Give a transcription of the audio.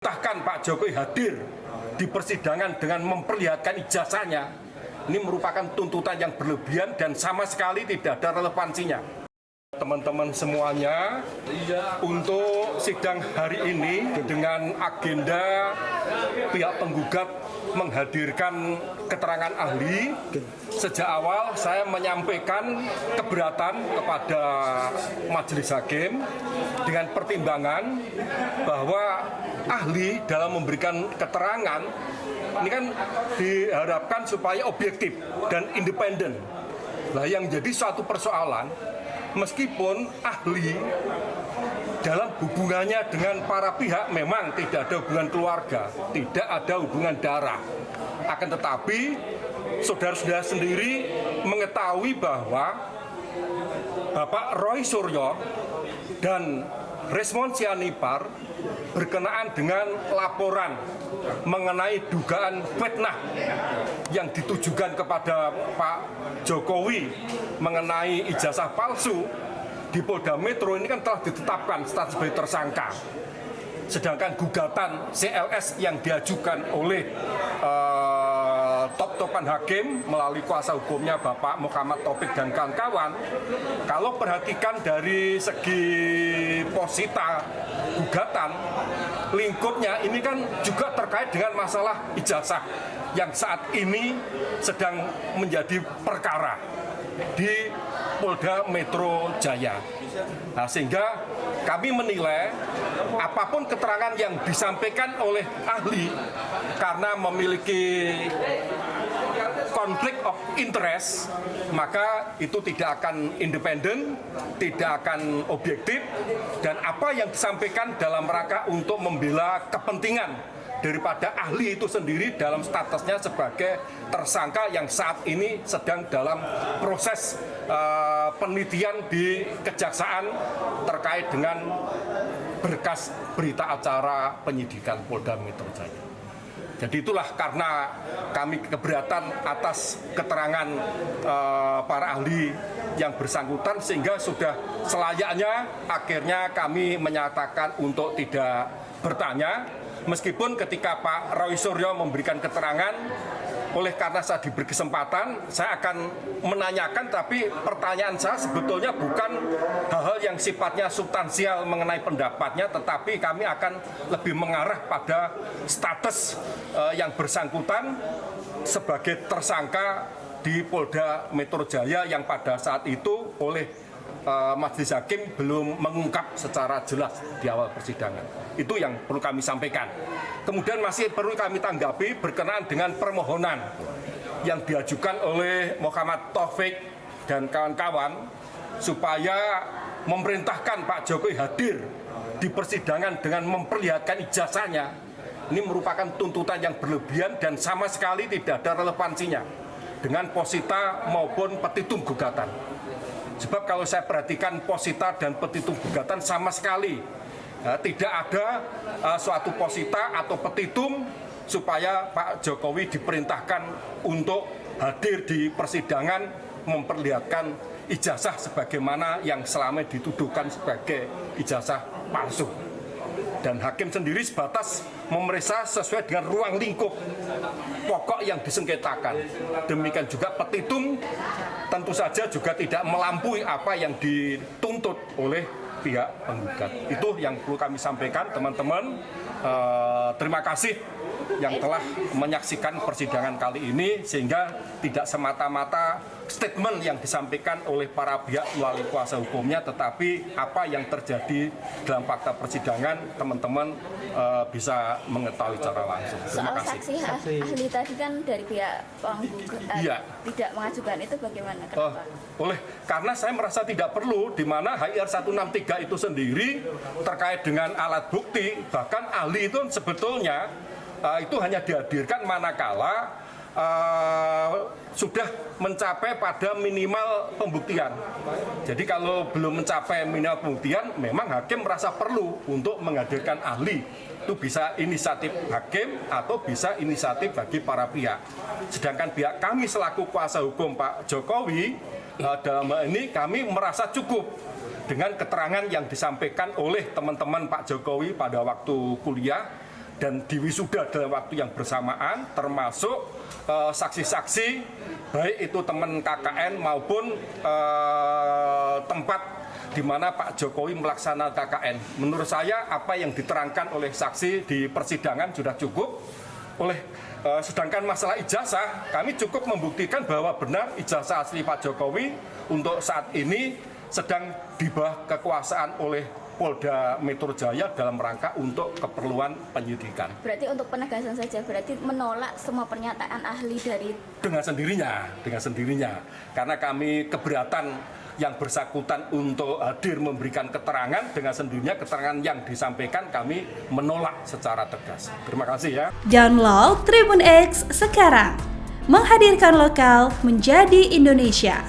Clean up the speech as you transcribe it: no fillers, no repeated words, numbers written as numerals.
Bahkan Pak Jokowi hadir di persidangan dengan memperlihatkan ijazahnya, ini merupakan tuntutan yang berlebihan dan sama sekali tidak ada relevansinya. Teman-teman semuanya, untuk sidang hari ini dengan agenda pihak penggugat menghadirkan keterangan ahli, sejak awal saya menyampaikan keberatan kepada majelis hakim dengan pertimbangan bahwa ahli dalam memberikan keterangan ini kan diharapkan supaya objektif dan independen. Nah, yang jadi suatu persoalan, meskipun ahli dalam hubungannya dengan para pihak memang tidak ada hubungan keluarga, tidak ada hubungan darah. Akan tetapi saudara-saudara sendiri mengetahui bahwa Bapak Roy Suryo dan Resmond Sianipar berkenaan dengan laporan mengenai dugaan fitnah yang ditujukan kepada Pak Jokowi mengenai ijazah palsu di Polda Metro ini kan telah ditetapkan status sebagai tersangka. Sedangkan gugatan CLS yang diajukan oleh top-topan hakim melalui kuasa hukumnya Bapak Muhammad Taufik dan kawan-kawan, kalau perhatikan dari segi posita gugatan, lingkupnya ini kan juga terkait dengan masalah ijazah yang saat ini sedang menjadi perkara di Polda Metro Jaya. Nah, sehingga kami menilai apapun keterangan yang disampaikan oleh ahli karena memiliki konflik of interest, maka itu tidak akan independen, tidak akan objektif, dan apa yang disampaikan dalam rangka untuk membela kepentingan daripada ahli itu sendiri dalam statusnya sebagai tersangka yang saat ini sedang dalam proses penelitian di kejaksaan terkait dengan berkas berita acara penyidikan Polda Metro Jaya. Jadi itulah karena kami keberatan atas keterangan para ahli yang bersangkutan, sehingga sudah selayaknya akhirnya kami menyatakan untuk tidak bertanya. Meskipun ketika Pak Roy Suryo memberikan keterangan, oleh karena saya diberi kesempatan, saya akan menanyakan, tapi pertanyaan saya sebetulnya bukan hal-hal yang sifatnya substansial mengenai pendapatnya, tetapi kami akan lebih mengarah pada status yang bersangkutan sebagai tersangka di Polda Metro Jaya yang pada saat itu oleh majelis hakim belum mengungkap secara jelas di awal persidangan. Itu yang perlu kami sampaikan. Kemudian masih perlu kami tanggapi berkenaan dengan permohonan yang diajukan oleh Muhammad Taufik dan kawan-kawan supaya memerintahkan Pak Jokowi hadir di persidangan dengan memperlihatkan ijazahnya. Ini merupakan tuntutan yang berlebihan dan sama sekali tidak ada relevansinya dengan posita maupun petitum gugatan. Sebab kalau saya perhatikan posita dan petitum gugatan sama sekali tidak ada suatu posita atau petitum supaya Pak Jokowi diperintahkan untuk hadir di persidangan memperlihatkan ijazah sebagaimana yang selama dituduhkan sebagai ijazah palsu. Dan hakim sendiri sebatas memeriksa sesuai dengan ruang lingkup pokok yang disengketakan. Demikian juga petitum tentu saja juga tidak melampaui apa yang dituntut oleh pihak penggugat. Itu yang perlu kami sampaikan, teman-teman. Terima kasih yang telah menyaksikan persidangan kali ini, sehingga tidak semata-mata statement yang disampaikan oleh para pihak melalui kuasa hukumnya, tetapi apa yang terjadi dalam fakta persidangan, teman-teman bisa mengetahui secara langsung. Terima kasih. Saksi ahli tadi kan dari pihak penggugat tidak mengajukan, itu bagaimana? Karena saya merasa tidak perlu, di mana HR 163 itu sendiri terkait dengan alat bukti, bahkan ahli itu sebetulnya itu hanya dihadirkan manakala sudah mencapai pada minimal pembuktian. Jadi kalau belum mencapai minimal pembuktian, memang hakim merasa perlu untuk menghadirkan ahli. Itu bisa inisiatif hakim atau bisa inisiatif bagi para pihak. Sedangkan pihak kami selaku kuasa hukum Pak Jokowi, dalam hal ini kami merasa cukup dengan keterangan yang disampaikan oleh teman-teman Pak Jokowi pada waktu kuliah dan diwisuda dalam waktu yang bersamaan, termasuk saksi-saksi baik itu teman KKN maupun tempat di mana Pak Jokowi melaksanakan KKN. Menurut saya apa yang diterangkan oleh saksi di persidangan sudah cukup. Sedangkan masalah ijazah, kami cukup membuktikan bahwa benar ijazah asli Pak Jokowi untuk saat ini sedang di bawah kekuasaan oleh Polda Metro Jaya dalam rangka untuk keperluan penyidikan. Berarti untuk penegasan saja, berarti menolak semua pernyataan ahli dari... Dengan sendirinya. Karena kami keberatan yang bersangkutan untuk hadir memberikan keterangan, dengan sendirinya keterangan yang disampaikan kami menolak secara tegas. Terima kasih ya. Download Tribun X sekarang, menghadirkan lokal menjadi Indonesia.